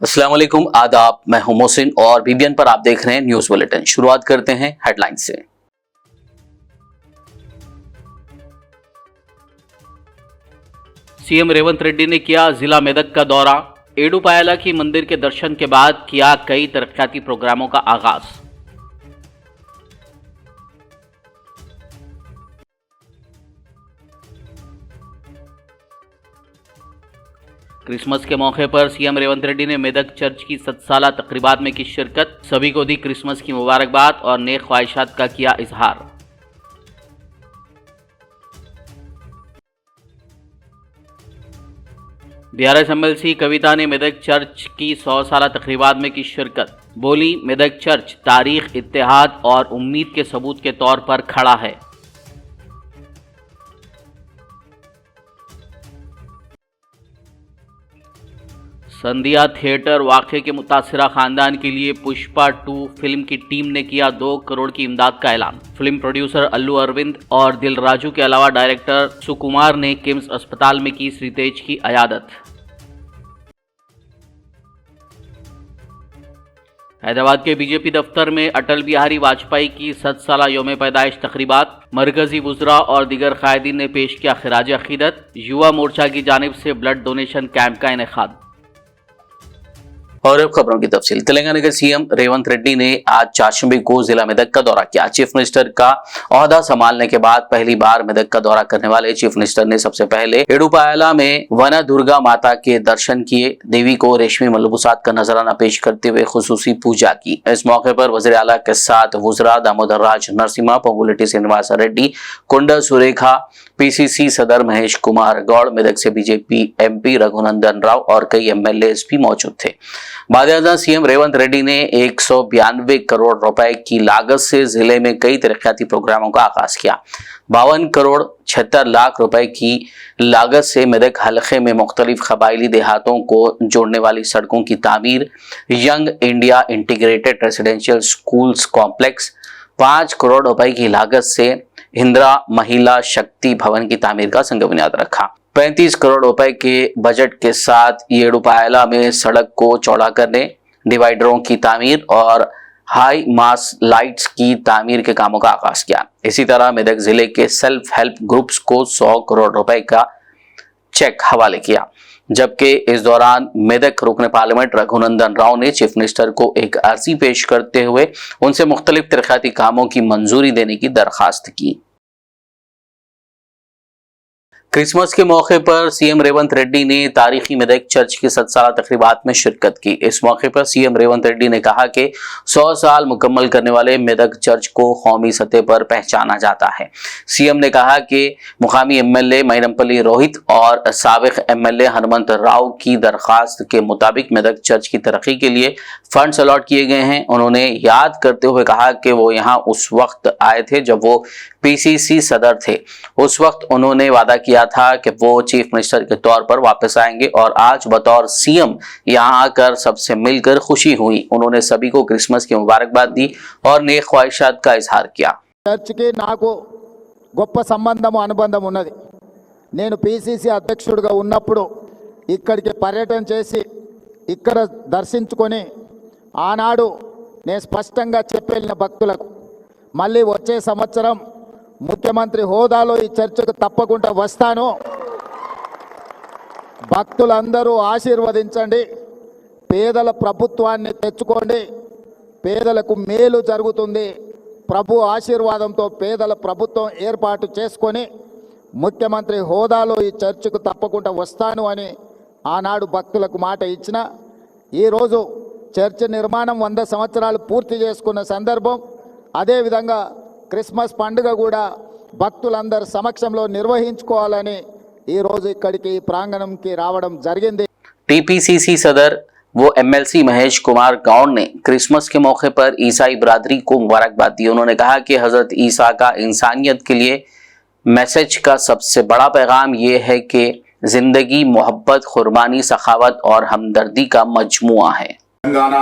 अस्सलाम वालेकुम, आदाब। मैं हूं मोहसिन और बीबीएन पर आप देख रहे हैं न्यूज बुलेटिन। शुरुआत करते हैं हेडलाइन से। सीएम रेवंत रेड्डी ने किया जिला मेदक का दौरा। एडुपायला की मंदिर के दर्शन के बाद किया कई तरक्याती प्रोग्रामों का आगाज। क्रिसमस के मौके पर सीएम रेवंत रेड्डी ने मेदक चर्च की 7 साला तकरीबात में की शिरकत। सभी को दी क्रिसमस की मुबारकबाद और नेक ख्वाहिशात का किया इजहार। बीआरएस एमएलसी कविता ने मेदक चर्च की 100 साला तकरीबात में की शिरकत। बोली, मेदक चर्च तारीख, इत्तेहाद और उम्मीद के सबूत के तौर पर खड़ा है। संध्या थिएटर वाक़े के मुतासिरा खानदान के लिए पुष्पा 2 फिल्म की टीम ने किया 2 करोड़ की इमदाद का ऐलान। फिल्म प्रोड्यूसर अल्लू अरविंद और दिल राजू के अलावा डायरेक्टर सुकुमार ने किम्स अस्पताल में की श्रीतेज की अयादत। हैदराबाद के बीजेपी दफ्तर में अटल बिहारी वाजपेयी की 7 साला यौम पैदाइश तकरीबात। मरकजी वुज़रा और दीगर कायदीन ने पेश किया खिराज अकीदत। युवा मोर्चा की जानिब से ब्लड डोनेशन कैंप का इनेकाद। और अब खबरों की तफसील। तेलंगाना के सीएम रेवंत रेड्डी ने आज चाशंबी को जिला मेदक का दौरा किया। चीफ मिनिस्टर का ओहदा संभालने के बाद पहली बार मेदक का दौरा करने वाले चीफ मिनिस्टर ने सबसे पहले एडुपायला में वन दुर्गा माता के दर्शन किए। देवी को रेशमी मलबूसात का नजराना पेश करते हुए खुसूसी पूजा की। इस मौके पर वज़ीर आला के साथ वुज़रा दामोदर राज नरसिम्हा, पोंगुलेटी श्रीनिवास रेड्डी, कोंडा सुरेखा, पीसीसी सदर महेश कुमार गौड़, मेदक से बीजेपी एमपी रघुनंदन राव और कई एमएलए भी मौजूद थे। बाद सीएम रेवंत रेड्डी ने 192 करोड़ रुपए की लागत से जिले में कई तरक्याती प्रोग्रामों का आगाज किया। 52 करोड़ 76 लाख रुपए की लागत से मेदक हलके में मुख्तलिफ कबायली देहातों को जोड़ने वाली सड़कों की तामीर, young India integrated residential schools complex, 5 crore रुपए की लागत से इंदिरा महिला शक्ति भवन की तामीर का संग बुनियाद रखा। 35 करोड़ रुपए के बजट के साथ एडुपायला में सड़क को चौड़ा करने, डिवाइडरों की तामीर और हाई मास लाइट्स की तामीर के कामों का आगाज किया। इसी तरह मेदक जिले के सेल्फ हेल्प ग्रुप्स को 100 करोड़ रुपए का चेक हवाले किया। जबकि इस दौरान मेदक रुकन पार्लियामेंट रघुनंदन राव ने चीफ मिनिस्टर को एक अर्जी पेश करते हुए उनसे मुख्तलिफ तरक्याती कामों की मंजूरी देने की दरखास्त की। क्रिसमस के मौके पर सीएम रेवंत रेड्डी ने तारीखी मेदक चर्च की 7 साला तकरीबात में शिरकत की। इस मौके पर सीएम रेवंत रेड्डी ने कहा कि 100 साल मुकम्मल करने वाले मेदक चर्च को कौमी सतह पर पहचाना जाता है। सीएम ने कहा कि मुकामी एमएलए मैनमपल्ली रोहित और साबिक एमएलए हनुमंत राव की दरखास्त के मुताबिक मेदक चर्च की तरक्की के लिए फंड्स अलॉट किए गए हैं। उन्होंने याद करते हुए कहा कि वो यहाँ उस वक्त आए थे जब वो पीसीसी सदर थे। उस वक्त उन्होंने वादा किया था कि वो चीफ मिनिस्टर के तौर पर वापस आएंगे और आज बतौर सीएम यहाँ आकर सबसे मिलकर खुशी हुई। उन्होंने सभी को क्रिसमस की मुबारकबाद दी और नेक ख्वाहिशात का इजहार किया। चर्च की नाकु గొప్ప సంబంధం అనుబంధం ఉన్నది। నేను పీసీసీ అధ్యక్షుడిగా ఉన్నప్పుడు ఇక్కడికి పర్యటన చేసి ఇక్కడ దర్శించుకొని ఆనాడు నేను స్పష్టంగా చెప్పెళ్ళిన భక్తులకు మళ్ళీ వచ్చే సంవత్సరం ముఖ్యమంత్రి హోదాలో ఈ చర్చకు తప్పకుండా వస్తాను, భక్తులందరూ ఆశీర్వదించండి, పేదల ప్రభుత్వాన్ని తెచ్చుకోండి, పేదలకు మేలు జరుగుతుంది, ప్రభు ఆశీర్వాదంతో పేదల ప్రభుత్వం ఏర్పాటు చేసుకొని ముఖ్యమంత్రి హోదాలో ఈ చర్చకు తప్పకుండా వస్తాను అని ఆనాడు భక్తులకు మాట ఇచ్చిన ఈరోజు చర్చ్ నిర్మాణం 100 సంవత్సరాలు పూర్తి చేసుకున్న సందర్భం, అదేవిధంగా క్రిస్మస్ పండుగ కూడా భక్తులందరి సమక్షంలో నిర్వహించుకోవాలని ఈరోజు ఇక్కడికి ప్రాంగణంకి రావడం జరిగింది। टीपीसीसी सदर वो एमएलसी महेश कुमार गौड़ ने क्रिसमस के मौके पर ईसाई बरादरी को मुबारकबाद दी। उन्होंने कहा कि हजरत ईसा का इंसानियत के लिए मैसेज का सबसे बड़ा पैगाम ये है कि जिंदगी मोहब्बत, कुर्बानी, सखावत और हमदर्दी का मजमुआ है। తెలంగాణ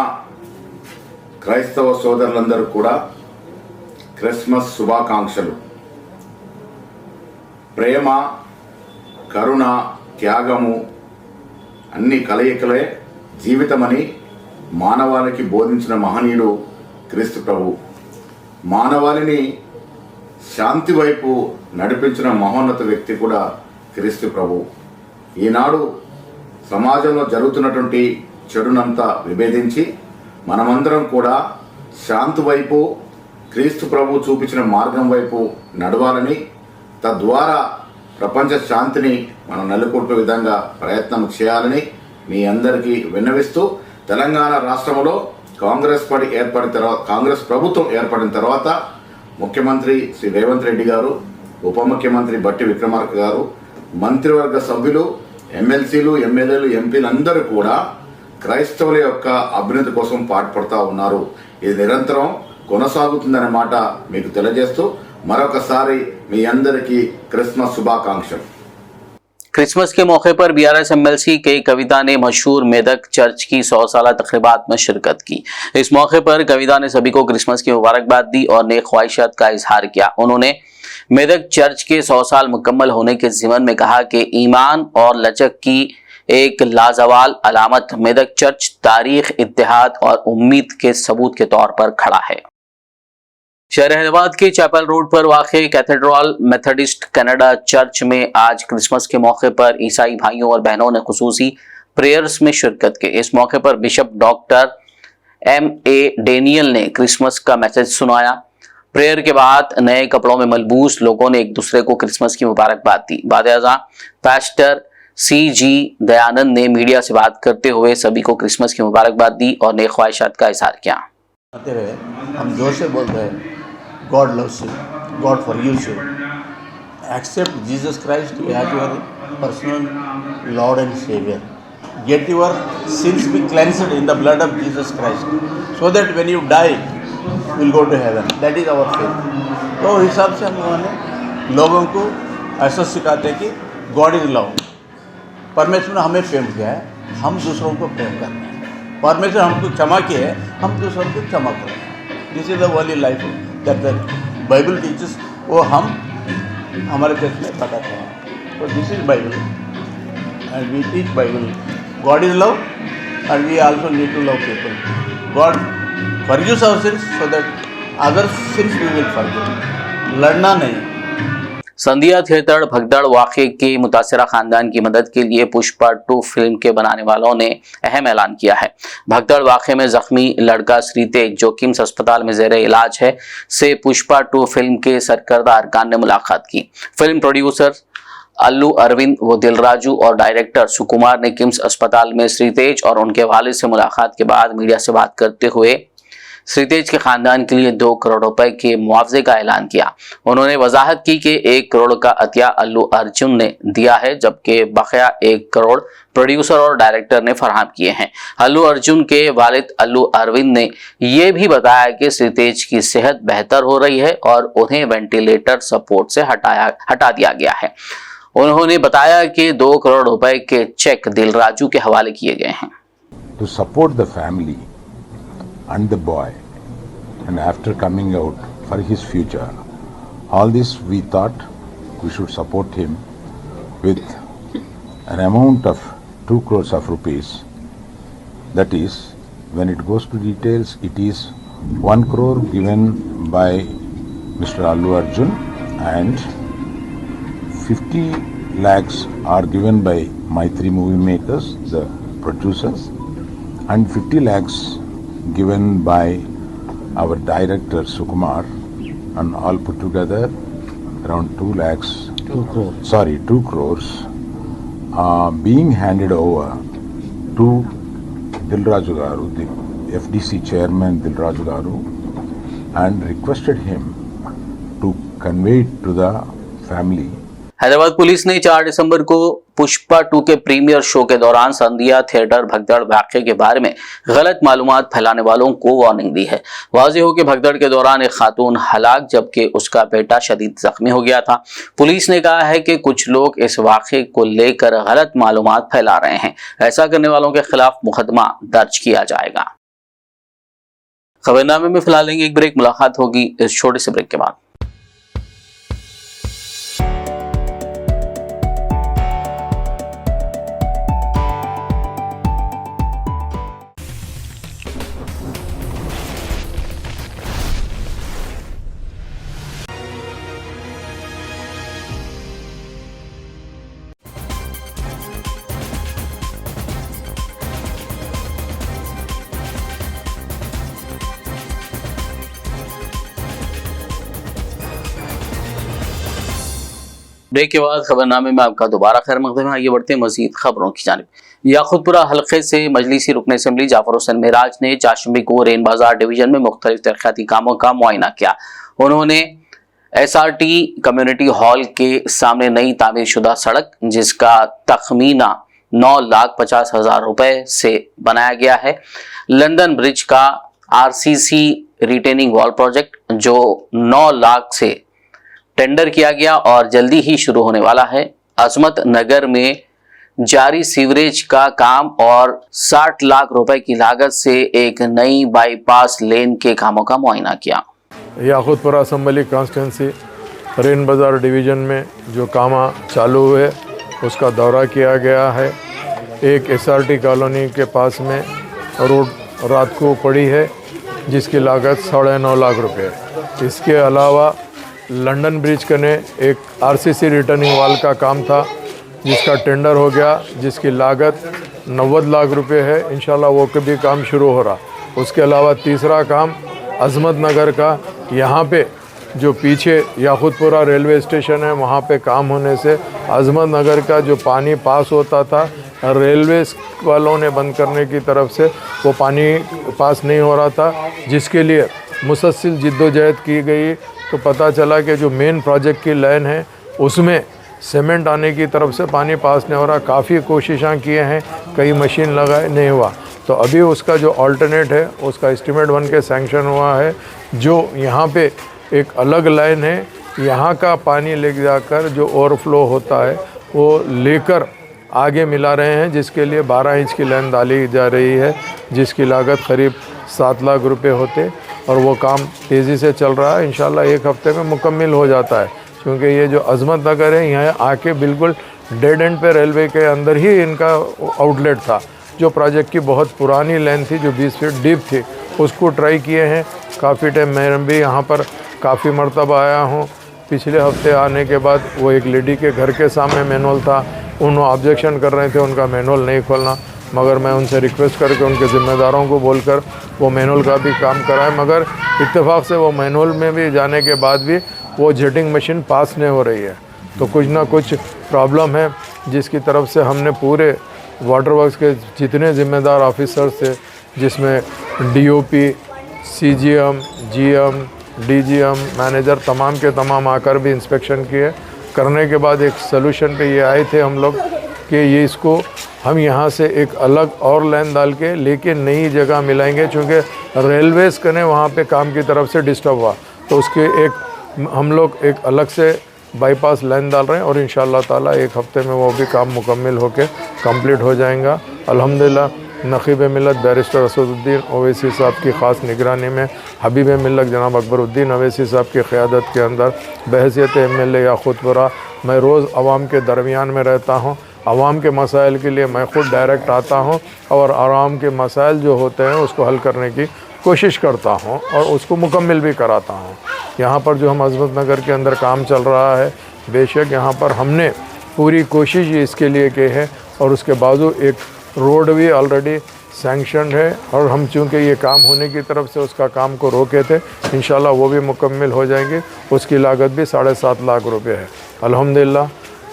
క్రైస్తవ సోదరులందరూ కూడా క్రిస్మస్ శుభాకాంక్షలు। ప్రేమ, కరుణ, త్యాగము అన్ని కలయికలే జీవితమని మానవాళికి బోధించిన మహనీయుడు క్రీస్తు ప్రభు. మానవాళిని శాంతి వైపు నడిపించిన మహోన్నత వ్యక్తి కూడా క్రీస్తు ప్రభు. ఈనాడు సమాజంలో జరుగుతున్నటువంటి చెడునంతా విభేదించి మనమందరం కూడా శాంతి వైపు, క్రీస్తు ప్రభు చూపించిన మార్గం వైపు నడవాలని, తద్వారా ప్రపంచ శాంతిని మనం నెలకొల్పే విధంగా ప్రయత్నం చేయాలని మీ అందరికీ విన్నవిస్తూ, తెలంగాణ రాష్ట్రంలో కాంగ్రెస్ ప్రభుత్వం ఏర్పడిన తర్వాత ముఖ్యమంత్రి శ్రీ రేవంత్ రెడ్డి గారు, ఉప ముఖ్యమంత్రి బట్టి విక్రమార్క గారు, మంత్రివర్గ సభ్యులు, ఎమ్మెల్సీలు, ఎమ్మెల్యేలు, ఎంపీలు అందరూ కూడా క్రైస్తవుల యొక్క అభ్యున్నతి కోసం పాటుపడుతూ ఉన్నారు. ఇది నిరంతరం కొనసాగుతుందనే మాట మీకు తెలియజేస్తూ మరొకసారి మీ అందరికీ క్రిస్మస్ శుభాకాంక్షలు. क्रिसमस के मौके पर बीआरएस एमएलसी के कविता ने मशहूर मेदक चर्च की 100 साला तकरीबात में शिरकत की। इस मौके पर कविता ने सभी को क्रिसमस की मुबारकबाद दी और नेक ख्वाहिशात का इजहार किया। उन्होंने मेदक चर्च के 100 साल मुकम्मल होने के ज़िमन में कहा कि ईमान और लचक की एक लाजवाल अलामत मेदक चर्च तारीख, इत्तेहाद और उम्मीद के सबूत के तौर पर खड़ा है। शहर हैदराबाद के चैपल रोड पर वाक़ कैथेड्रल मेथडिस्ट कनाडा चर्च में आज क्रिसमस के मौके पर ईसाई भाइयों और बहनों ने खुसूसी प्रेयर्स में शिरकत की। इस मौके पर बिशप डॉक्टर M.A. डेनियल ने क्रिसमस का मैसेज सुनाया। प्रेयर के बाद नए कपड़ों में मलबूस लोगों ने एक दूसरे को क्रिसमस की मुबारकबाद दी। बाद-ए-आज़ा पास्टर C.G. दयानंद ने मीडिया से बात करते हुए सभी को क्रिसमस की मुबारकबाद दी और नेक ख्वाहिशात का इजहार किया। हम जोर से बोलते हैं, God loves you, God forgives you. Accept Jesus Christ as your personal Lord and Savior. Get your sins be cleansed in the blood of Jesus Christ, so that when you die, you will go to heaven. That is our faith. तो हिसाब से हम लोगों ने लोगों को ऐसा सिखाते हैं कि God is love. परमेश्वर ने हमें प्रेम किया है, हम दूसरों को प्रेम करना है। परमेश्वर हमको क्षमा किया है, हम दूसरों को क्षमा करना है। This is the only life that the Bible teachers, वो हम हमारे देश में बताते हैं। तो this is Bible and we teach Bible. God is love and we also need to love people. God forgives our sins so that other sins we will forgive. लड़ना नहीं। संधिया थिएटर भगदड़ वाक़े के मुतासिरा खानदान की मदद के लिए पुष्पा 2 फिल्म के बनाने वालों ने अहम ऐलान किया है। भगदड़ वाक़े में जख्मी लड़का श्रीतेज जो किम्स अस्पताल में ज़ेरे इलाज है से पुष्पा 2 फिल्म के सरकर्दा अरकान ने मुलाकात की। फिल्म प्रोड्यूसर अल्लू अरविंद व दिलराजू और डायरेक्टर सुकुमार ने किम्स अस्पताल में श्रीतेज और उनके वालिद से मुलाकात के बाद मीडिया से बात करते हुए श्रीतेज के खानदान के लिए 2 करोड़ रुपए के मुआवजे का ऐलान किया। उन्होंने वजाहत की कि 1 करोड़ का अतिया अल्लू अर्जुन ने दिया है, जबकि बकाया 1 करोड़ प्रोड्यूसर और डायरेक्टर ने फराहम किए हैं। अल्लू अर्जुन के वालिद अल्लू अरविंद ने यह भी बताया कि श्रीतेज की सेहत बेहतर हो रही है और उन्हें वेंटिलेटर सपोर्ट से हटा दिया गया है। उन्होंने बताया कि 2 करोड़ रुपए के चेक दिलराजू के हवाले किए गए हैं। To support the family and the boy, and after coming out for his future, all this we thought we should support him with an amount of 2 crores of rupees. That is, when it goes to details, it is 1 crore given by Mr. Allu Arjun and 50 lakhs are given by Maitri Movie Makers, the producers, and 50 lakhs given by our director Sukumar, and all put together around 2 lakhs. 2 crores being handed over to Dilraju Garu, the FDC chairman Dilraju Garu, and requested him to convey it to the family. Hyderabad police ने 4 दिसंबर को पुष्पा 2 के premiere show के दौरान Sandhiya theatre भगदड़ वाक़े के बारे में गलत मालूमात फैलाने वालों को वार्निंग दी है। वाज़ेह हो कि भगदड़ के दौरान एक खातून हलाक जबकि उसका बेटा शदीद जख्मी हो गया था। पुलिस ने कहा है कि कुछ लोग इस वाक़े को लेकर गलत मालूमात फैला रहे हैं। ऐसा करने वालों के खिलाफ मुकदमा दर्ज किया जाएगा। खबरनामे में फिलहाल लेंगे एक ब्रेक, मुलाकात होगी इस छोटे से ब्रेक के बाद। ब्रेक के बाद खबरनामे में आपका दोबारा खैर मकदम है। आगे बढ़ते हैं मजीद खबरों की जानिब। याखुतपुरा हल्के से मजलिसी रुकन असम्बली जाफर हुसैन महराज ने चाशमी को रेन बाजार डिवीजन में मुख्तलिफ तरक्याती कामों का मुआयना किया। उन्होंने SRT कम्युनिटी हॉल के सामने नई तामीर शुदा सड़क जिसका तखमीना 9,50,000 रुपए से बनाया गया है, लंदन ब्रिज का RCC रिटेनिंग वॉल प्रोजेक्ट जो 9 लाख से टेंडर किया गया और जल्दी ही शुरू होने वाला है, अजमत नगर में जारी सीवरेज का काम और 60 लाख रुपए की लागत से एक नई बाईपास लेन के कामों का मुआयना किया। याखुतपुरा असम्बली कॉन्स्टिट्यूंसी रेन बाज़ार डिवीज़न में जो काम चालू हुए उसका दौरा किया गया है। एक SRT कॉलोनी के पास में रोड रात को पड़ी है जिसकी लागत 9.5 लाख रुपए है। इसके अलावा लंदन ब्रिज कने एक RCC रिटर्निंग वॉल का काम था जिसका टेंडर हो गया, जिसकी लागत 90 लाख रुपए है। इंशाल्लाह वो कभी काम शुरू हो रहा। उसके अलावा तीसरा काम अजमत नगर का, यहाँ पे जो पीछे याखुतपुरा रेलवे स्टेशन है वहाँ पे काम होने से अजमत नगर का जो पानी पास होता था रेलवे वालों ने बंद करने की तरफ से वो पानी पास नहीं हो रहा था, जिसके लिए मुसलसल जिद्दोजहद की गई। तो पता चला कि जो मेन प्रोजेक्ट की लाइन है उसमें सीमेंट आने की तरफ से पानी पास नहीं हो रहा। काफ़ी कोशिशें किए हैं, कई मशीन लगाए, नहीं हुआ। तो अभी उसका जो अल्टरनेट है उसका एस्टीमेट बन के सैंक्शन हुआ है। जो यहाँ पे एक अलग लाइन है, यहाँ का पानी ले जाकर जो ओवरफ्लो होता है वो लेकर आगे मिला रहे हैं, जिसके लिए 12 इंच की लाइन डाली जा रही है जिसकी लागत करीब 7 लाख रुपए होते और वो काम तेज़ी से चल रहा है। इंशाल्लाह एक हफ्ते में मुकम्मल हो जाता है, क्योंकि ये जो अजमत नगर है यहाँ आके बिल्कुल डेड एंड पे रेलवे के अंदर ही इनका आउटलेट था। जो प्रोजेक्ट की बहुत पुरानी लाइन थी जो 20 फीट डीप थी उसको ट्राई किए हैं काफ़ी टाइम। मैं भी यहाँ पर काफ़ी मरतबा आया हूँ। पिछले हफ्ते आने के बाद वो एक लेडी के घर के सामने मैनुअल था, उन्होंने ऑब्जेक्शन कर रहे थे उनका मैनुअल नहीं खोलना, मगर मैं उनसे रिक्वेस्ट करके उनके ज़िम्मेदारों को बोलकर वो मैनुअल का भी काम कराए। मगर इत्तेफाक से वो मैनुअल में भी जाने के बाद भी वो जेटिंग मशीन पास नहीं हो रही है। तो कुछ ना कुछ प्रॉब्लम है जिसकी तरफ से हमने पूरे वाटर वर्क्स के जितने ज़िम्मेदार ऑफिसर्स थे, जिसमें DOP, CGM, GM, DGM, manager तमाम के तमाम आकर भी इंस्पेक्शन किए। करने के बाद एक सलूशन पे ये आए थे हम लोग कि ये इसको हम यहाँ से एक अलग और लाइन डाल के लेकिन नई जगह मिलाएंगे, चूँकि रेलवेज़ कने वहाँ पे काम की तरफ से डिस्टर्ब हुआ, तो उसके एक हम लोग एक अलग से बाईपास लाइन डाल रहे हैं और इंशाअल्लाह ताला एक हफ्ते में वो भी काम मुकम्मल होके कंप्लीट हो जाएगा। अल्हम्दुलिल्लाह नक़ीब मिलत बैरिस्टर असदुद्दीन ओवैसी साहब की ख़ास निगरानी में हबीब मिलत जनाब अकबरुद्दीन ओवैसी साहब की क़यादत के अंदर बहैसियत MLA याखुतपुरा मैं रोज़ आवाम के दरमियान में रहता हूँ। आवाम के मसाइल के लिए मैं ख़ुद डायरेक्ट आता हूँ और आवाम के मसाइल जो होते हैं उसको हल करने की कोशिश करता हूँ और उसको मुकम्मल भी कराता हूँ। यहाँ पर जो हम अजमत नगर के अंदर काम चल रहा है, बेशक यहाँ पर हमने पूरी कोशिश इसके लिए की है और उसके बाजू एक रोड भी ऑलरेडी सैंक्शन है और हम चूँकि ये काम होने की तरफ से उसका काम को रोके थे, इंशाल्लाह वो भी मुकम्मल हो जाएंगे। उसकी लागत भी 7.5 लाख रुपए है। अल्हम्दुलिल्लाह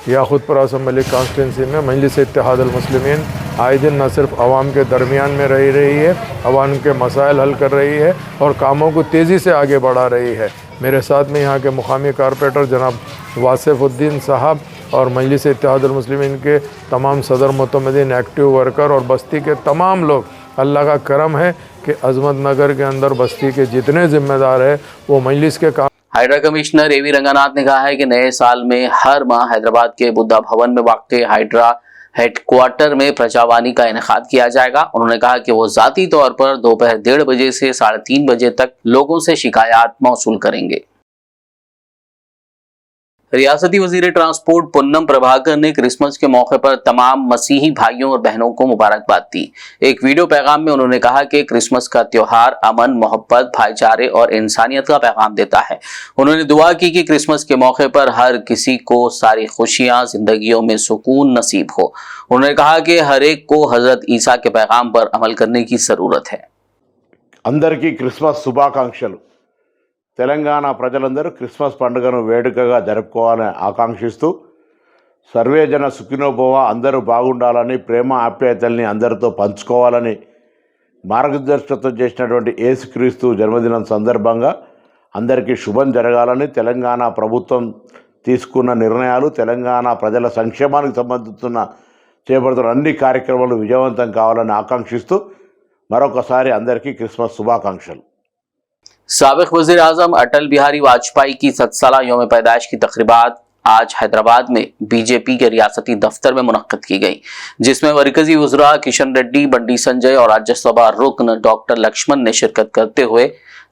याखुतपुरा असम्बली कॉन्स्टिट्यूंसी में मजलिस इत्तेहाद अल मुस्लिमीन आए दिन न सिर्फ आवाम के दरमियान में रही है, आवाम के मसाइल हल कर रही है और कामों को तेज़ी से आगे बढ़ा रही है। मेरे साथ में यहाँ के मुकामी कारपोरेटर जनाब वासिफुद्दीन साहब और मजलिस इत्तेहाद अल मुस्लिमीन के तमाम सदर मुतमदीन, एक्टिव वर्कर और बस्ती के तमाम लोग, अल्लाह का करम है कि अजमत नगर के अंदर बस्ती के जितने ज़िम्मेदार हैं वो मजलिस के काम। हाइड्रा कमिश्नर AV रंगानाथ ने कहा है कि नए साल में हर माह हैदराबाद के बुद्धा भवन में वाक़ हाइड्रा हेडक्वार्टर में प्रजावानी का इनेकाद किया जाएगा। उन्होंने कहा कि वो ज़ाती तौर पर दोपहर 1:30 बजे से 3:30 बजे तक लोगों से शिकायत मौसूल करेंगे। रियासती वजीर ट्रांसपोर्ट पुन्नम प्रभाकर ने क्रिसमस के मौके पर तमाम मसीही भाइयों और बहनों को मुबारकबाद दी। एक वीडियो पैगाम में उन्होंने कहा कि क्रिसमस का त्योहार अमन, मोहब्बत, भाईचारे और इंसानियत का पैगाम देता है। उन्होंने दुआ की कि क्रिसमस के मौके पर हर किसी को सारी खुशियां, जिंदगियों में सुकून नसीब हो। उन्होंने कहा कि हर एक को हजरत ईसा के पैगाम पर अमल करने की जरूरत है। అందరికీ క్రిస్మస్ శుభాకాంక్షలు। తెలంగాణ ప్రజలందరూ క్రిస్మస్ పండుగను వేడుకగా జరుపుకోవాలని ఆకాంక్షిస్తూ సర్వే జన సుఖినోభవ అందరూ బాగుండాలని, ప్రేమ ఆప్యాయతల్ని అందరితో పంచుకోవాలని మార్గదర్శకత్వం చేసినటువంటి యేసుక్రీస్తు జన్మదినం సందర్భంగా అందరికీ శుభం జరగాలని, తెలంగాణ ప్రభుత్వం తీసుకున్న నిర్ణయాలు తెలంగాణ ప్రజల సంక్షేమానికి సంబంధించిన చేపడుతున్న అన్ని కార్యక్రమాలు విజయవంతం కావాలని ఆకాంక్షిస్తూ మరొకసారి అందరికీ క్రిస్మస్ శుభాకాంక్షలు. साबिक वजीर आजम अटल बिहारी वाजपेयी की 7 साला यौम पैदाइश की तकरीबात आज हैदराबाद में बीजेपी के रियासती दफ्तर में मुनक्किद की गई, जिसमें मरकजी वज़रा किशन रेड्डी, बंडी संजय और राज्यसभा रुकन डॉक्टर लक्ष्मण ने शिरकत करते हुए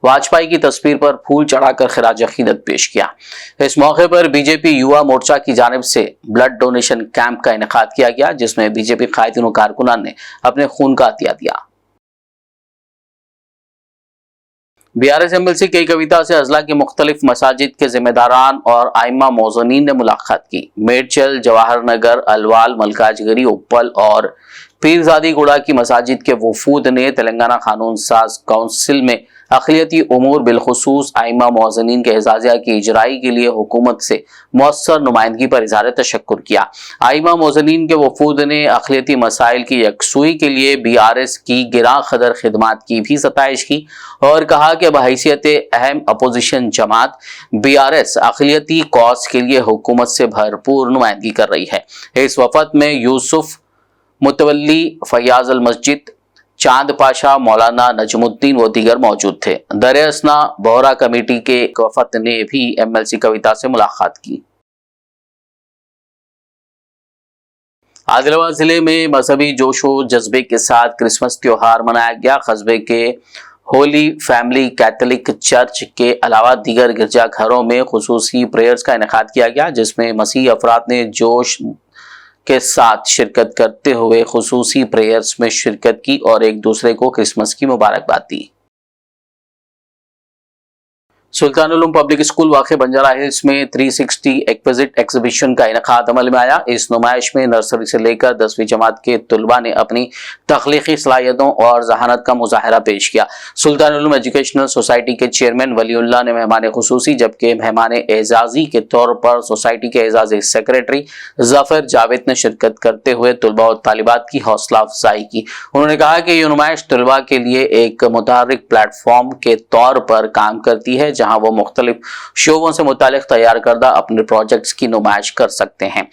वाजपेयी की तस्वीर पर फूल चढ़ाकर खिराज अकीदत पेश किया। इस मौके पर बीजेपी युवा मोर्चा की जानिब से ब्लड डोनेशन कैंप का इनेकाद किया गया, जिसमें बीजेपी कायदीन और कारकुनान ने अपने खून का अतिया दिया। बीआरएस एमएलसी के कविता से अजला के मुख्तलिफ मसाजिद के जिम्मेदारान और आइम्मा मौजनीन ने मुलाकात की। मेडचल, जवाहर नगर, अलवाल, मलकाजगिरी, उप्पल और पीरजादी गुड़ा की मसाजिद के वफूद ने तेलंगाना कानून साज काउंसिल में अक़लियती उमूर बिलखुसूस आइम्मा मौज़नीन के एजाज़िया की इजराई के लिए हुकूमत से मौसर नुमाइंदगी पर इज़हार तशक्कुर किया। आइम्मा मौज़नीन के वफूद ने अक़लियती मसाइल की यकसुई के लिए बीआरएस की गिरां क़दर खिदमात की भी सताइश की और कहा कि बहैसियत अहम अपोजिशन जमात बीआरएस अक़लियती कॉज के लिए हुकूमत से भरपूर नुमाइंदगी कर रही है। इस वफ़द में यूसुफ मुतवल्ली, फयाज अल मस्जिद, चांद पाशा, मौलाना नजमुद्दीन व दीगर मौजूद थे। दरियासना बोहरा कमेटी के एक वफद ने भी एमएलसी कविता से मुलाकात की। आदिलाबाद जिले में मजहबी जोशो जज्बे के साथ क्रिसमस त्योहार मनाया गया। कस्बे के होली फैमिली कैथोलिक चर्च के अलावा दीगर गिरजाघरों में खुसूसी प्रेयर्स का इनेकाद किया गया, जिसमें मसीही अफराद ने जोश के साथ शिरकत करते हुए खुसूसी प्रेयर्स में शिरकत की और एक दूसरे को क्रिसमस की मुबारकबाद दी। सुल्तानुल पब्लिक स्कूल वाक़े बंजारा हिल्स में 360 एक्विजिट एग्जीबिशन का इनेकाद अमल में आया। इस नुमाइश में नर्सरी से लेकर 10वीं जमात के तुलबा ने अपनी तख्लीकी सलाहियतों और जहानत का मुजाहरा पेश किया। सुल्तानुल एजुकेशनल सोसाइटी के चेयरमैन वलीउल्लाह ने मेहमान खुसूसी, जबकि मेहमान एजाजी के तौर पर सोसाइटी के एजाजी सेक्रेटरी ज़फ़र जावेद ने शिरकत करते हुए तुलबा और तालिबात की हौसला अफजाई की। उन्होंने कहा कि ये नुमाइश तुलबा के लिए एक मुतहर्रिक प्लेटफॉर्म के तौर पर काम करती है, जहां वो मुख्तलिफ शोबों से मुतालिक तैयार करदा अपने प्रोजेक्ट्स की नुमाइश कर सकते हैं।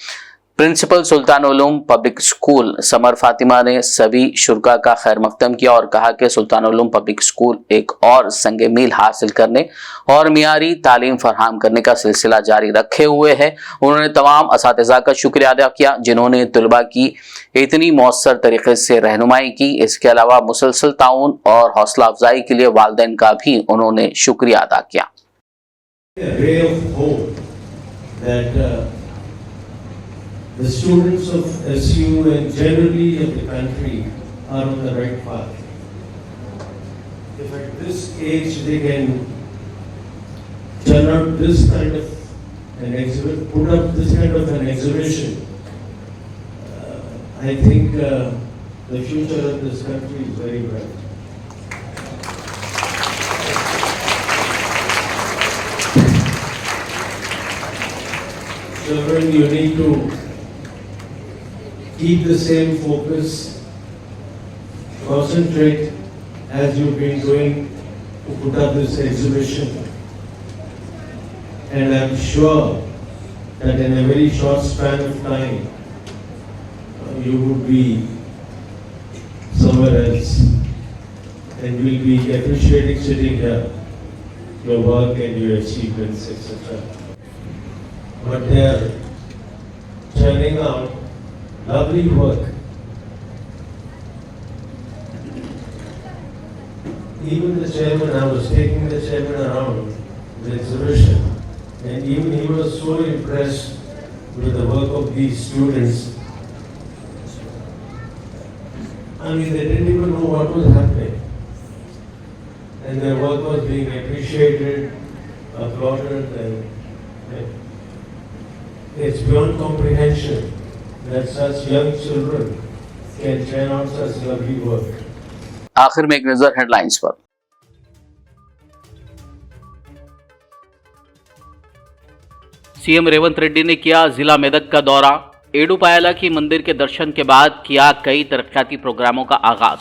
Principal सुल्तानुल public school summer Fatima ने सभी शुरका का खैर मकदम किया और कहा कि सुल्तानुल पब्लिक स्कूल एक और संगे मील हासिल करने और मियारी तालीम फराहम करने का सिलसिला जारी रखे हुए है। उन्होंने तमाम असातिज़ा का शुक्रिया अदा किया जिन्होंने तुलबा की इतनी मौसर तरीके से रहनुमाई की। इसके अलावा मुसलसल ताउन और हौसला अफजाई के लिए वालिदैन का भी उन्होंने शुक्रिया अदा किया। The students of SU and generally of the country are on the right path. If at this age they can turn out this kind of an exhibit, put up this kind of an exhibition, I think the future of this country is very bright. Children, you need to keep the same focus, concentrate as you've been doing to put up this exhibition. And I'm sure that in a very short span of time, you would be somewhere else and we'll be appreciating sitting here, your work and your achievements, etc. But they're turning out lovely work. Even the chairman, I was taking the chairman around the exhibition, and even he was so impressed with the work of these students. I mean, they didn't even know what was happening. And their work was being appreciated, applauded, and it's beyond comprehension that such young children can turn out such lovely work. आखिर में एक नजर headlines पर। CM Revanth Reddy ने किया जिला मेदक का दौरा। एडुपायाला की मंदिर के दर्शन के बाद किया कई तरक्याती प्रोग्रामों का आगाज।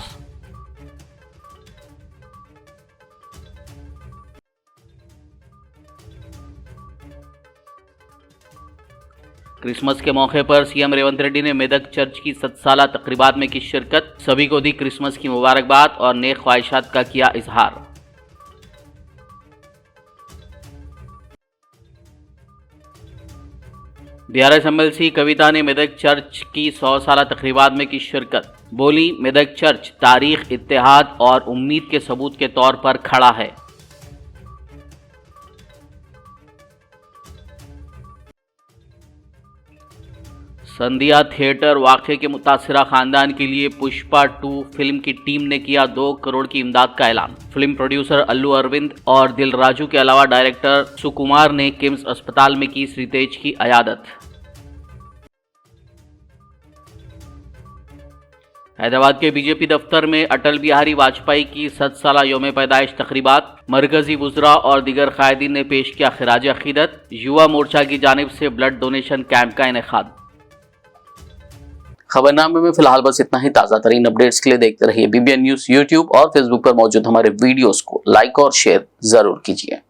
क्रिसमस के मौके पर सीएम रेवंत रेड्डी ने मेदक चर्च की 7 साला तकरीबात में की शिरकत, सभी को दी क्रिसमस की मुबारकबाद और नेक ख्वाहिशात का किया इजहार। बीआरएस एमएलसी कविता ने मेदक चर्च की 100 साला तकरीबात में की शिरकत, बोली मेदक चर्च तारीख, इत्तेहाद और उम्मीद के सबूत के तौर पर खड़ा है। संध्या थिएटर वाक़े के मुतासिरा खानदान के लिए पुष्पा 2 फिल्म की टीम ने किया 2 करोड़ की इमदाद का ऐलान। फिल्म प्रोड्यूसर अल्लू अरविंद और दिल राजू के अलावा डायरेक्टर सुकुमार ने किम्स अस्पताल में की श्रीतेज की अयादत। हैदराबाद के बीजेपी दफ्तर में अटल बिहारी वाजपेयी की 7 साला यौम पैदाइश तकरीबात, मरकजी वुज़रा और दीगर कायदीन ने पेश किया खिराज अकीदत। युवा मोर्चा की जानिब से ब्लड डोनेशन कैंप का इनेकाद। खबरनामे में फिलहाल बस इतना ही। ताज़ा तरीन अपडेट्स के लिए देखते रहिए BBN न्यूज़ यूट्यूब और फेसबुक पर मौजूद हमारे वीडियोस को लाइक और शेयर जरूर कीजिए।